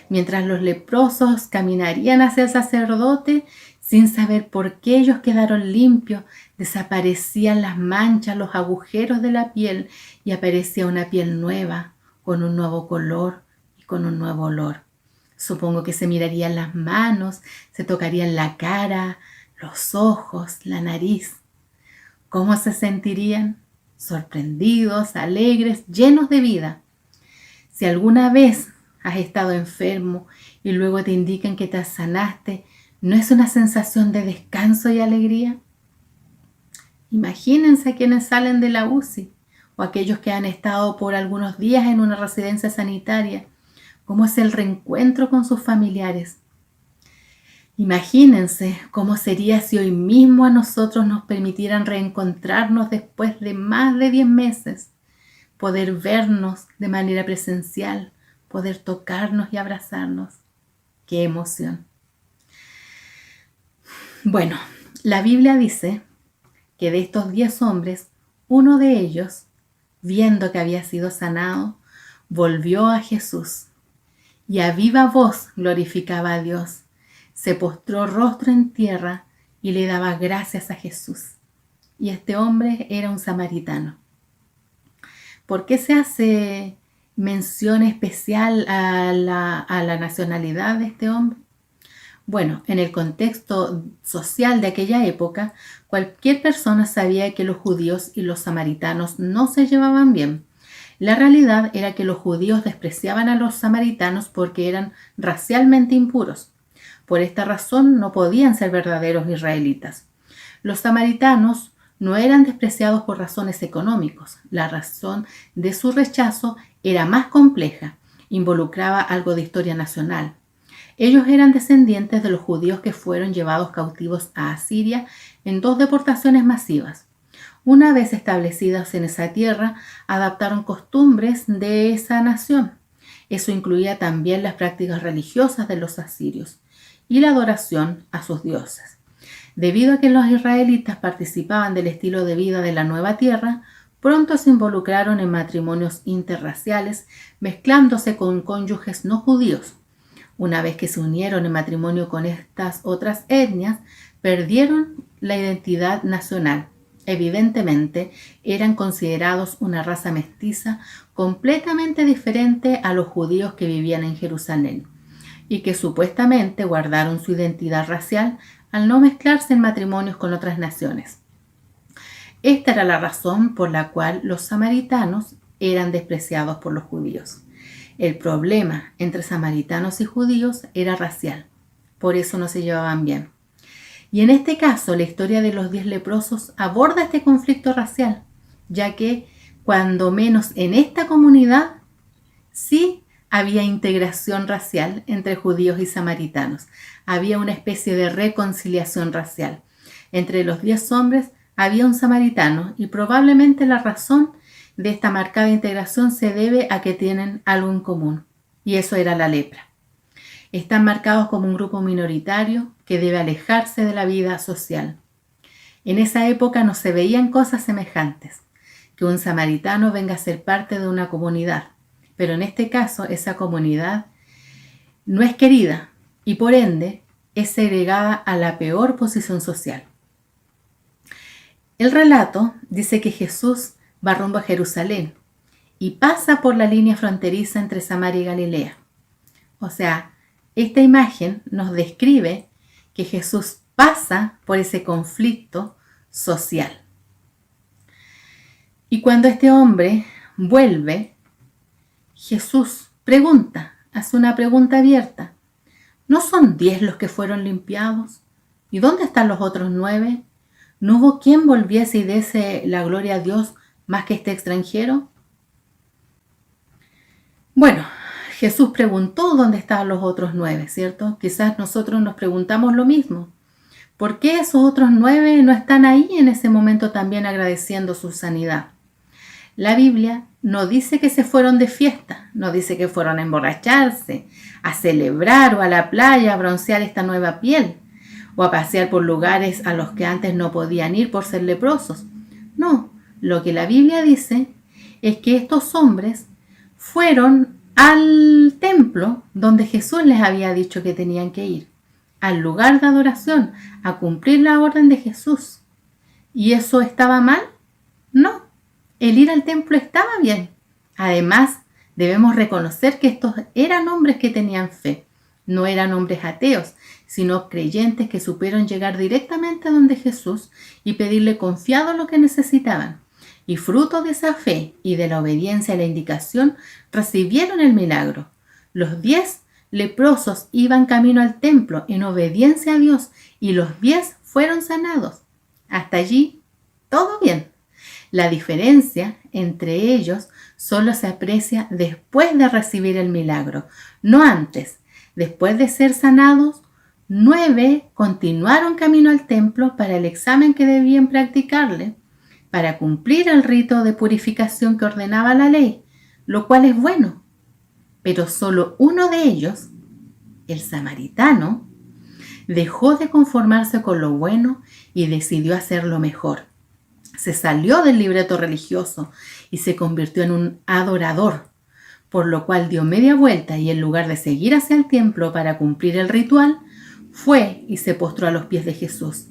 Mientras los leprosos caminarían hacia el sacerdote, sin saber por qué ellos quedaron limpios, desaparecían las manchas, los agujeros de la piel y aparecía una piel nueva, con un nuevo color y con un nuevo olor. Supongo que se mirarían las manos, se tocarían la cara, los ojos, la nariz. ¿Cómo se sentirían? Sorprendidos, alegres, llenos de vida. Si alguna vez has estado enfermo y luego te indican que te sanaste, ¿no es una sensación de descanso y alegría? Imagínense a quienes salen de la UCI o aquellos que han estado por algunos días en una residencia sanitaria. ¿Cómo es el reencuentro con sus familiares? Imagínense cómo sería si hoy mismo a nosotros nos permitieran reencontrarnos después de más de 10 meses, poder vernos de manera presencial, poder tocarnos y abrazarnos. ¡Qué emoción! Bueno, la Biblia dice que de estos 10 hombres, uno de ellos, viendo que había sido sanado, volvió a Jesús y a viva voz glorificaba a Dios. Se postró rostro en tierra y le daba gracias a Jesús. Y este hombre era un samaritano. ¿Por qué se hace mención especial a la nacionalidad de este hombre? Bueno, en el contexto social de aquella época, cualquier persona sabía que los judíos y los samaritanos no se llevaban bien. La realidad era que los judíos despreciaban a los samaritanos porque eran racialmente impuros. Por esta razón no podían ser verdaderos israelitas. Los samaritanos no eran despreciados por razones económicas. La razón de su rechazo era más compleja, involucraba algo de historia nacional. Ellos eran descendientes de los judíos que fueron llevados cautivos a Asiria en 2 deportaciones masivas. Una vez establecidos en esa tierra, adaptaron costumbres de esa nación. Eso incluía también las prácticas religiosas de los asirios y la adoración a sus dioses. Debido a que los israelitas participaban del estilo de vida de la nueva tierra, pronto se involucraron en matrimonios interraciales, mezclándose con cónyuges no judíos. Una vez que se unieron en matrimonio con estas otras etnias, perdieron la identidad nacional. Evidentemente, eran considerados una raza mestiza completamente diferente a los judíos que vivían en Jerusalén y que supuestamente guardaron su identidad racial al no mezclarse en matrimonios con otras naciones. Esta era la razón por la cual los samaritanos eran despreciados por los judíos. El problema entre samaritanos y judíos era racial, por eso no se llevaban bien. Y en este caso, la historia de los 10 leprosos aborda este conflicto racial, ya que, cuando menos en esta comunidad, sí había integración racial entre judíos y samaritanos. Había una especie de reconciliación racial. Entre los 10 hombres había un samaritano y probablemente la razón de esta marcada integración se debe a que tienen algo en común, y eso era la lepra. Están marcados como un grupo minoritario que debe alejarse de la vida social. En esa época no se veían cosas semejantes, que un samaritano venga a ser parte de una comunidad, pero en este caso esa comunidad no es querida y por ende es segregada a la peor posición social. El relato dice que Jesús va rumbo a Jerusalén y pasa por la línea fronteriza entre Samaria y Galilea. O sea, esta imagen nos describe que Jesús pasa por ese conflicto social. Y cuando este hombre vuelve, Jesús hace una pregunta abierta. ¿No son 10 los que fueron limpiados? ¿Y dónde están los otros 9? ¿No hubo quien volviese y diese la gloria a Dios más que este extranjero? Bueno, Jesús preguntó dónde estaban los otros 9, ¿cierto? Quizás nosotros nos preguntamos lo mismo. ¿Por qué esos otros 9 no están ahí en ese momento también agradeciendo su sanidad? La Biblia no dice que se fueron de fiesta, no dice que fueron a emborracharse, a celebrar o a la playa a broncear esta nueva piel, o a pasear por lugares a los que antes no podían ir por ser leprosos. No, lo que la Biblia dice es que estos hombres fueron al templo donde Jesús les había dicho que tenían que ir, al lugar de adoración, a cumplir la orden de Jesús. ¿Y eso estaba mal? No, el ir al templo estaba bien. Además, debemos reconocer que estos eran hombres que tenían fe. No eran hombres ateos, sino creyentes que supieron llegar directamente a donde Jesús y pedirle confiado lo que necesitaban. Y fruto de esa fe y de la obediencia a la indicación, recibieron el milagro. Los 10 leprosos iban camino al templo en obediencia a Dios y los 10 fueron sanados. Hasta allí, todo bien. La diferencia entre ellos solo se aprecia después de recibir el milagro, no antes. Después de ser sanados, 9 continuaron camino al templo para el examen que debían practicarle, para cumplir el rito de purificación que ordenaba la ley, lo cual es bueno. Pero solo uno de ellos, el samaritano, Dejó de conformarse con lo bueno y decidió hacerlo mejor. Se salió del libreto religioso y se convirtió en un adorador, por lo cual dio media vuelta y en lugar de seguir hacia el templo para cumplir el ritual, fue y se postró a los pies de Jesús.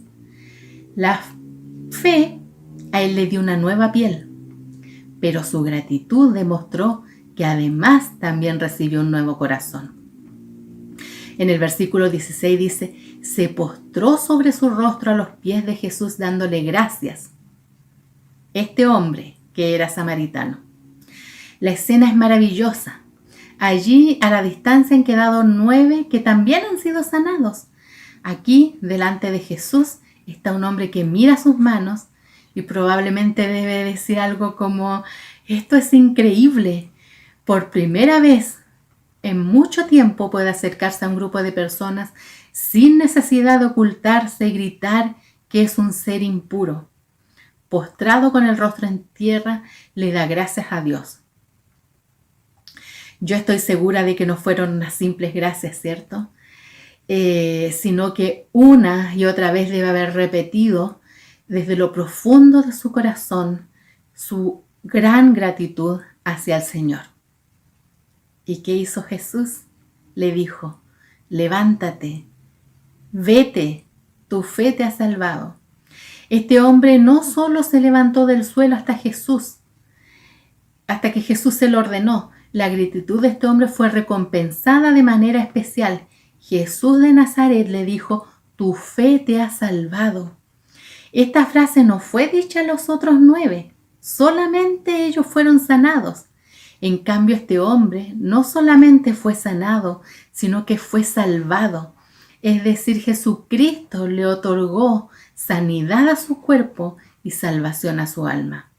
La fe a él le dio una nueva piel, pero su gratitud demostró que además también recibió un nuevo corazón. En el versículo 16 dice, se postró sobre su rostro a los pies de Jesús dándole gracias. Este hombre, que era samaritano. La escena es maravillosa. Allí a la distancia han quedado 9 que también han sido sanados. Aquí, delante de Jesús, está un hombre que mira sus manos y probablemente debe decir algo como, esto es increíble. Por primera vez en mucho tiempo puede acercarse a un grupo de personas sin necesidad de ocultarse y gritar que es un ser impuro. Postrado con el rostro en tierra, le da gracias a Dios. Yo estoy segura de que no fueron unas simples gracias, ¿cierto? Sino que una y otra vez debe haber repetido desde lo profundo de su corazón su gran gratitud hacia el Señor. ¿Y qué hizo Jesús? Le dijo, levántate, vete, tu fe te ha salvado. Este hombre no solo se levantó del suelo hasta que Jesús se lo ordenó. La gratitud de este hombre fue recompensada de manera especial. Jesús de Nazaret le dijo, tu fe te ha salvado. Esta frase no fue dicha a los otros 9, solamente ellos fueron sanados. En cambio, este hombre no solamente fue sanado, sino que fue salvado. Es decir, Jesucristo le otorgó sanidad a su cuerpo y salvación a su alma.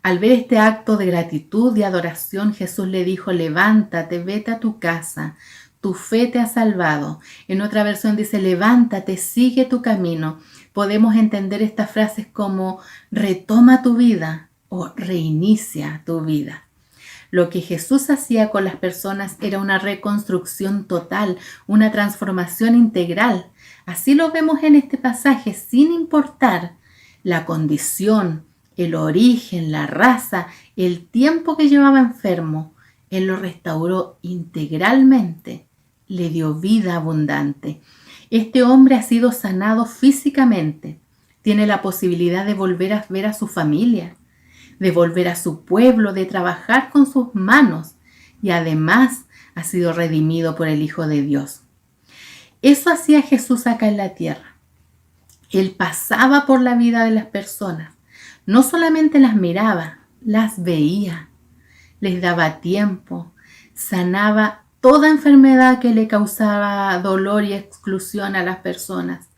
Al ver este acto de gratitud y adoración, Jesús le dijo, levántate, vete a tu casa, tu fe te ha salvado. En otra versión dice, levántate, sigue tu camino. Podemos entender estas frases como retoma tu vida o reinicia tu vida. Lo que Jesús hacía con las personas era una reconstrucción total, una transformación integral. Así lo vemos en este pasaje, sin importar la condición, el origen, la raza, el tiempo que llevaba enfermo. Él lo restauró integralmente, le dio vida abundante. Este hombre ha sido sanado físicamente, tiene la posibilidad de volver a ver a su familia, de volver a su pueblo, de trabajar con sus manos y además ha sido redimido por el Hijo de Dios. Eso hacía Jesús acá en la tierra. Él pasaba por la vida de las personas, no solamente las miraba, las veía, les daba tiempo, sanaba toda enfermedad que le causaba dolor y exclusión a las personas.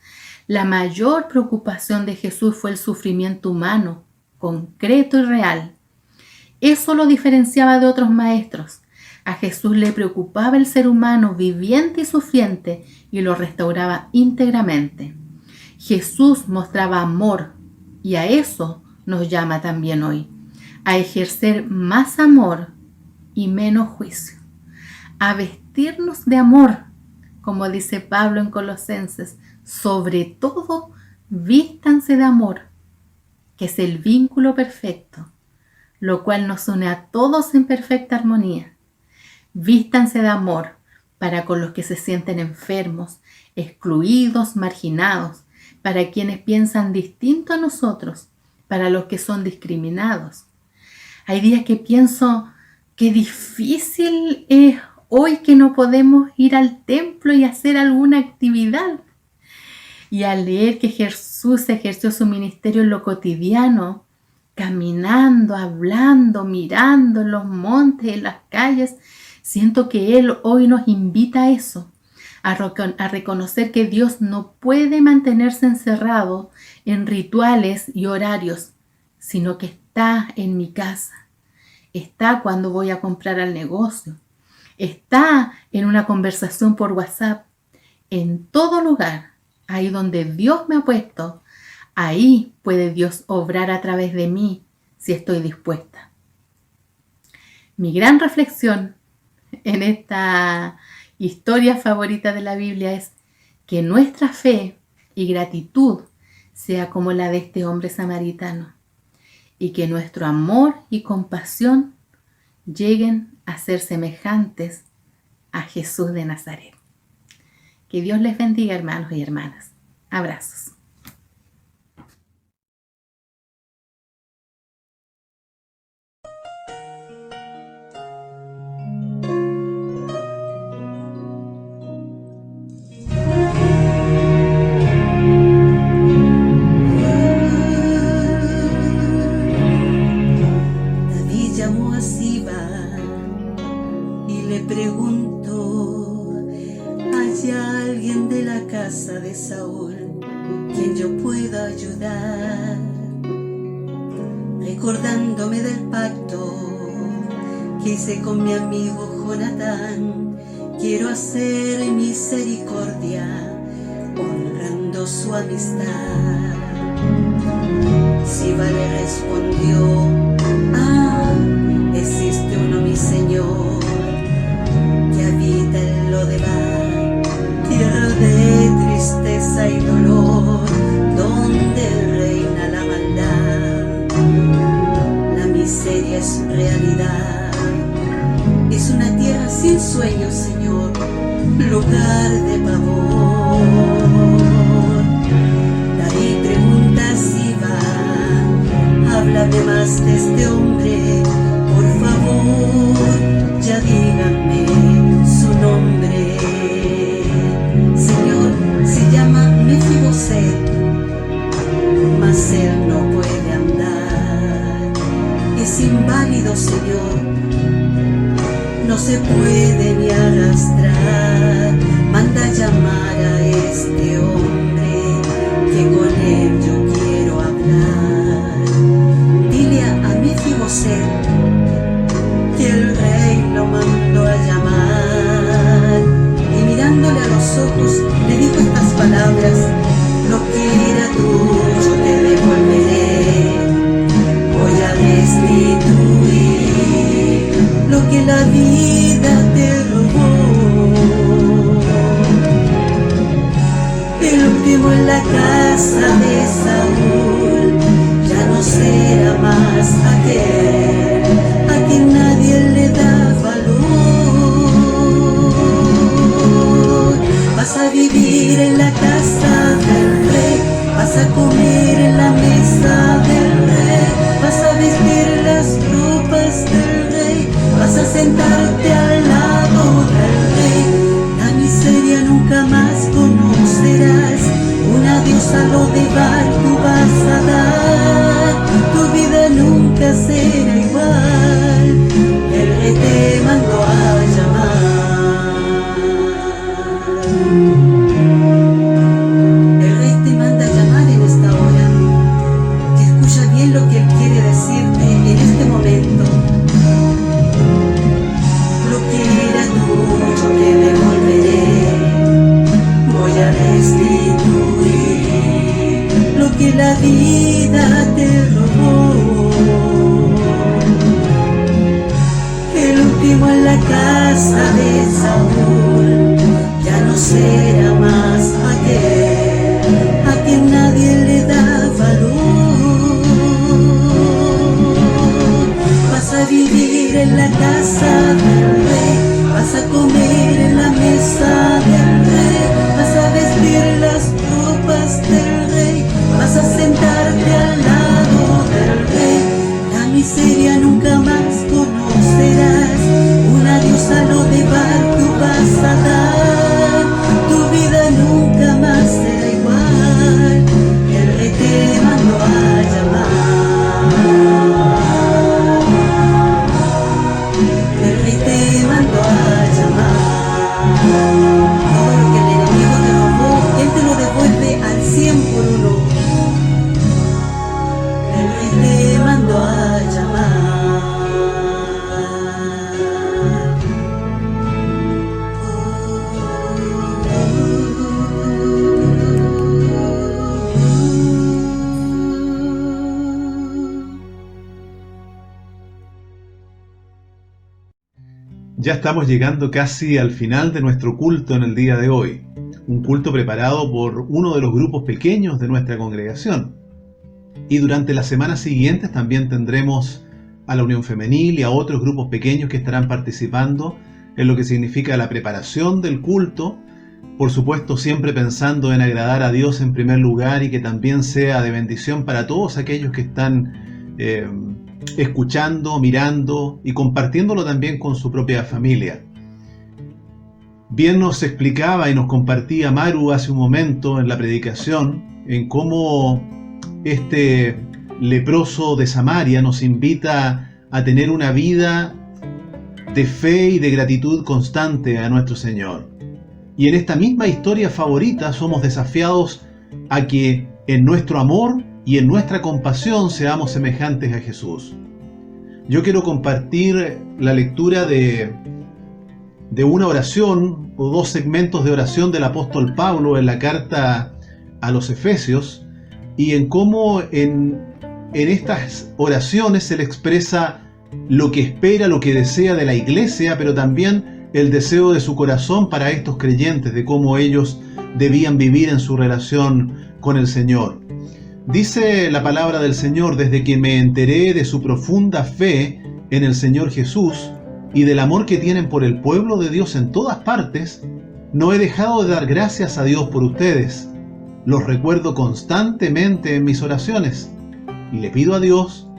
La mayor preocupación de Jesús fue el sufrimiento humano, concreto y real. Eso lo diferenciaba de otros maestros. A Jesús le preocupaba el ser humano viviente y sufriente y lo restauraba íntegramente. Jesús mostraba amor y a eso nos llama también hoy, a ejercer más amor y menos juicio, a vestirnos de amor, como dice Pablo en Colosenses, sobre todo vístanse de amor, que es el vínculo perfecto, lo cual nos une a todos en perfecta armonía. Vístanse de amor para con los que se sienten enfermos, excluidos, marginados, para quienes piensan distinto a nosotros, para los que son discriminados. Hay días que pienso qué difícil es hoy que no podemos ir al templo y hacer alguna actividad. Y al leer que Jesús ejerció su ministerio en lo cotidiano, caminando, hablando, mirando en los montes, en las calles, siento que Él hoy nos invita a eso, a reconocer que Dios no puede mantenerse encerrado en rituales y horarios, sino que está en mi casa, está cuando voy a comprar al negocio, está en una conversación por WhatsApp, en todo lugar, ahí donde Dios me ha puesto, ahí puede Dios obrar a través de mí si estoy dispuesta. Mi gran reflexión en esta historia favorita de la Biblia es que nuestra fe y gratitud sea como la de este hombre samaritano y que nuestro amor y compasión lleguen a ser semejantes a Jesús de Nazaret. Que Dios les bendiga, hermanos y hermanas. Abrazos. David llamó a Siba y le preguntó: ¿hay alguien de la casa de Saúl quien yo pueda ayudar? Recordándome del pacto que hice con mi amigo Jonatán, quiero hacer misericordia honrando su amistad. Siba le respondió: existe uno, mi Señor, que habita en Lodebar, tierra de tristeza y dolor, donde reina la maldad. La miseria es realidad, es una tierra sin sueños, Señor, lugar de pavor. David pregunta a Siba: háblame más de este hombre, por favor, ya díganme su nombre. Señor, se llama Mefiboset, mas él no puede andar. Es inválido, Señor, no se puede ni arrastrar. Manda llamar a este hombre, que con él yo quiero hablar. Dile a Mefiboset que el rey lo mandó a llamar. Y mirándole a los ojos le dijo estas palabras: lo que era tuyo te devolveré, voy a restituir lo que la vida te robó. El último en la casa de Saúl ya no será más aquel a quien nadie le da valor. Vas a vivir en la casa del rey, vas a comer en la mesa del rey, vas a vestir las ropas del rey, vas a sentarte al lado del rey. La miseria nunca más conocerás, un adiós a lo de bar tú vas a dar. Tu vida nunca será igual, el rey te mandó a llamar. El rey te manda a llamar en esta hora. Que escucha bien lo que él quiere decirte en este momento. Lo que era tuyo te devolveré, voy a restituir lo que la vida te robó. El último en la casa de Saúl ya no será más aquel a quien nadie le da valor. Vas a vivir en la casa del rey, vas a comer en la mesa del rey, vas a vestir las ropas del rey, vas a sentarte al lado del rey. La miseria nunca más conocerás, un adiós a lo de bar tú vas a dar. Tu vida nunca más será igual, el rey te mandó a llamar. El rey te mandó a llamar. Todo lo que el enemigo te robó, él te lo devuelve al 100 por uno. El rey te mandó a llamar. Ya estamos llegando casi al final de nuestro culto en el día de hoy, un culto preparado por uno de los grupos pequeños de nuestra congregación. Y durante las semanas siguientes también tendremos a la Unión Femenil y a otros grupos pequeños que estarán participando en lo que significa la preparación del culto, por supuesto siempre pensando en agradar a Dios en primer lugar y que también sea de bendición para todos aquellos que están escuchando, mirando y compartiéndolo también con su propia familia. Bien nos explicaba y nos compartía Maru hace un momento en la predicación en cómo este leproso de Samaria nos invita a tener una vida de fe y de gratitud constante a nuestro Señor. Y en esta misma historia favorita somos desafiados a que en nuestro amor y en nuestra compasión seamos semejantes a Jesús. Yo quiero compartir la lectura de una oración o dos segmentos de oración del apóstol Pablo en la carta a los Efesios, y en cómo en estas oraciones él expresa lo que espera, lo que desea de la iglesia, pero también el deseo de su corazón para estos creyentes, de cómo ellos debían vivir en su relación con el Señor. Dice la palabra del Señor: desde que me enteré de su profunda fe en el Señor Jesús y del amor que tienen por el pueblo de Dios en todas partes, no he dejado de dar gracias a Dios por ustedes. Los recuerdo constantemente en mis oraciones y le pido a Dios,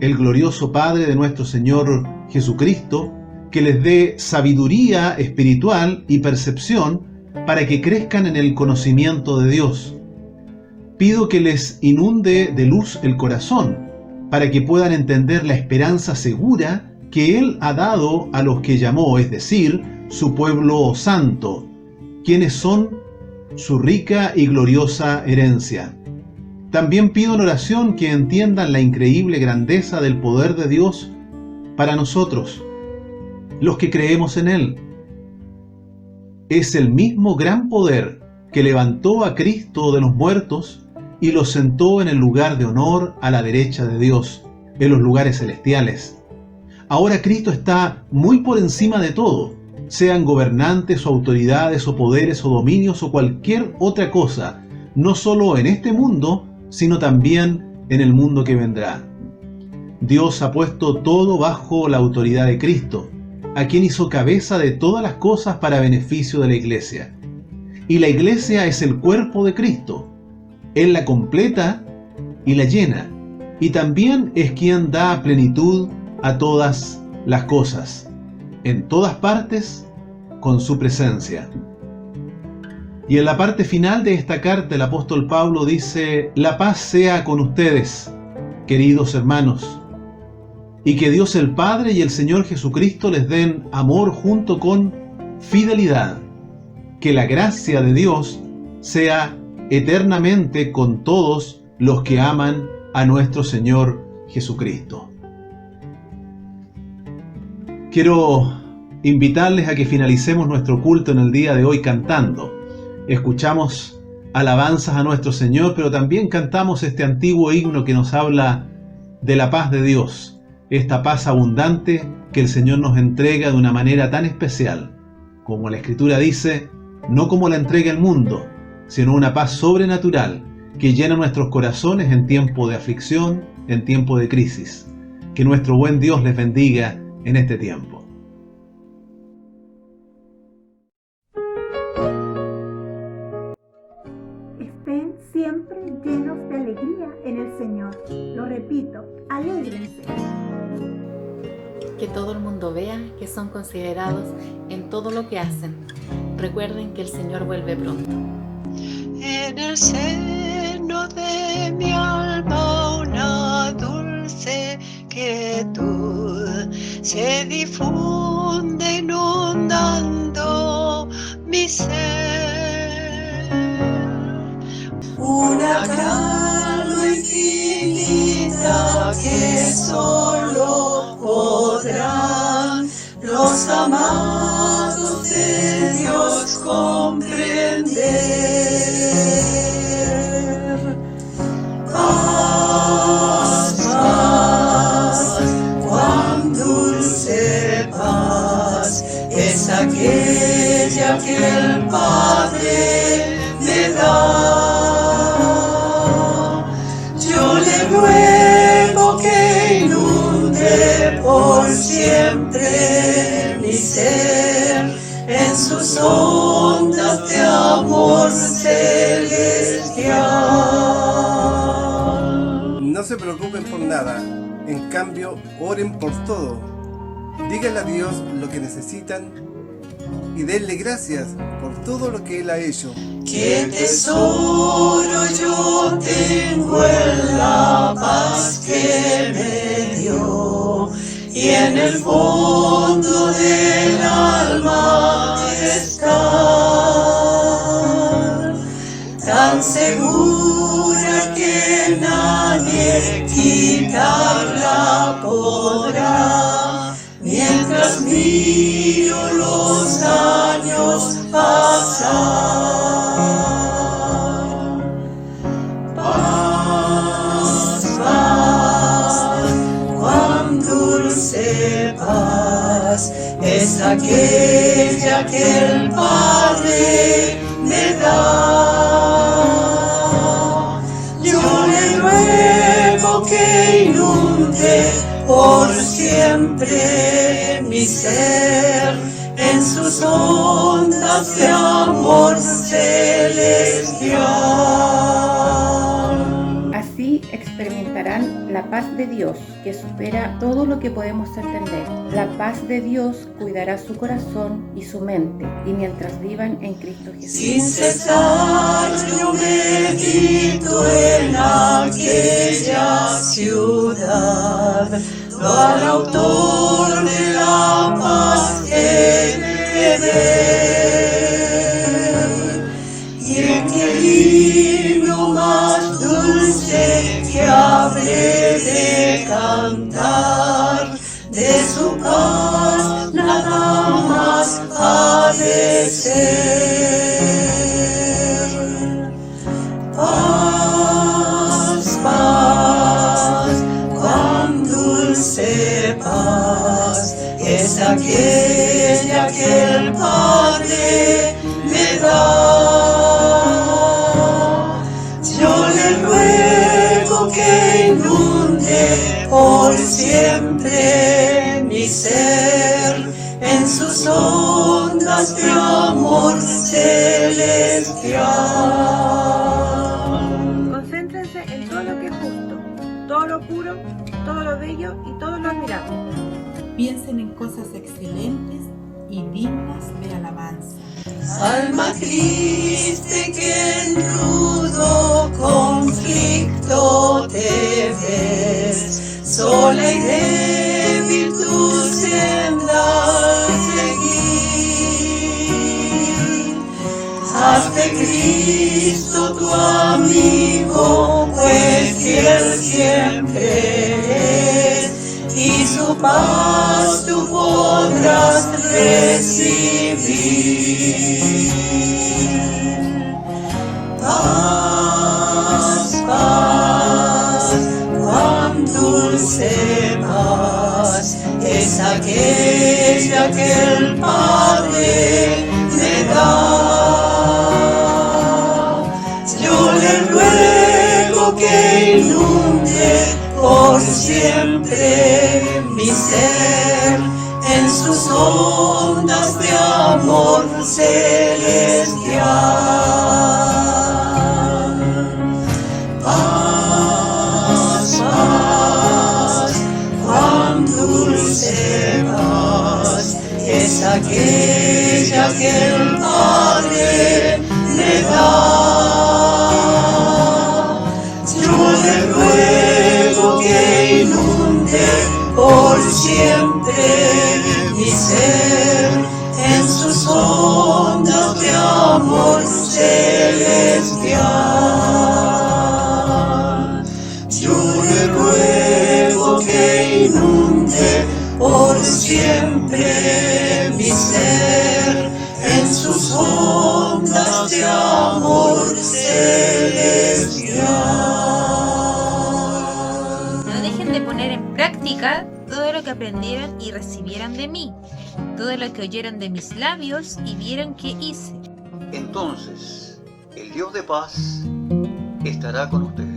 el glorioso Padre de nuestro Señor Jesucristo, que les dé sabiduría espiritual y percepción para que crezcan en el conocimiento de Dios. Pido que les inunde de luz el corazón, para que puedan entender la esperanza segura que Él ha dado a los que llamó, es decir, su pueblo santo, quienes son su rica y gloriosa herencia. También pido en oración que entiendan la increíble grandeza del poder de Dios para nosotros, los que creemos en Él. Es el mismo gran poder que levantó a Cristo de los muertos y lo sentó en el lugar de honor a la derecha de Dios, en los lugares celestiales. Ahora Cristo está muy por encima de todo, sean gobernantes o autoridades o poderes o dominios o cualquier otra cosa, no solo en este mundo, sino también en el mundo que vendrá. Dios ha puesto todo bajo la autoridad de Cristo, a quien hizo cabeza de todas las cosas para beneficio de la iglesia. Y la iglesia es el cuerpo de Cristo. Él la completa y la llena, y también es quien da plenitud a todas las cosas, en todas partes, con su presencia. Y en la parte final de esta carta el apóstol Pablo dice: la paz sea con ustedes, queridos hermanos, y que Dios el Padre y el Señor Jesucristo les den amor junto con fidelidad. Que la gracia de Dios sea eternamente con todos los que aman a nuestro Señor Jesucristo. Quiero invitarles a que finalicemos nuestro culto en el día de hoy cantando. Escuchamos alabanzas a nuestro Señor, pero también cantamos este antiguo himno que nos habla de la paz de Dios, esta paz abundante que el Señor nos entrega de una manera tan especial, como la Escritura dice, no como la entrega el mundo, sino una paz sobrenatural que llena nuestros corazones en tiempo de aflicción, en tiempo de crisis. Que nuestro buen Dios les bendiga en este tiempo. Estén siempre llenos de alegría en el Señor. Lo repito, alégrense. Que todo el mundo vea que son considerados en todo lo que hacen. Recuerden que el Señor vuelve pronto. En el seno de mi alma una dulce quietud se difunde inundando mi ser. Una calma infinita que solo podrán los amados de Dios comprender. Paz, paz, cuán dulce paz sus ondas de amor celestial. No se preocupen por nada, en cambio, oren por todo. Díganle a Dios lo que necesitan y denle gracias por todo lo que Él ha hecho. Qué tesoro yo tengo en la paz que me dio, y en el fondo del alma está, tan segura que nadie quitarla podrá, mientras miro los años pasar. Paz, paz, cuán dulce paz es aquella que el Padre me da. Yo le ruego que inunde por siempre mi ser en sus ondas de amor celestial. Así experimentarán la paz de Dios, que supera todo lo que podemos entender. La paz de Dios cuidará su corazón y su mente, y mientras vivan en Cristo Jesús. Sin cesar yo medito en aquella ciudad, al autor de la paz que ver, y en el himno más dulce que habré de cantar, de su paz nada más ha de ser. Paz, paz, cuán dulce paz es aquella que el Padre me da. Yo le ruego que inunde por siempre mi ser en sus ondas de amor celestial. Concéntrense en todo lo que es justo, todo lo puro, todo lo bello y todo lo admirable. Piensen en cosas excelentes y dignas de alabanza. Alma triste que en rudo conflicto te ves, sola y débil tu senda seguir. Hazte Cristo tu amigo, pues fiel siempre es, y su paz tú podrás recibir. Paz, paz, cuán dulce paz es aquella que el Padre me da. Yo le ruego que inunde por siempre mi ser en sus ondas de amor celestial. Paz, paz, cuán dulce paz es aquella que el Padre me da. Yo le ruego que inunde por siempre mi ser en sus ondas de amor celestial. Yo le ruego que inunde por siempre mi ser en sus ondas de amor celestial. No dejen de poner en práctica todo lo que aprendieron y recibieron de mí, todo lo que oyeron de mis labios y vieron que hice. Entonces, el Dios de paz estará con ustedes.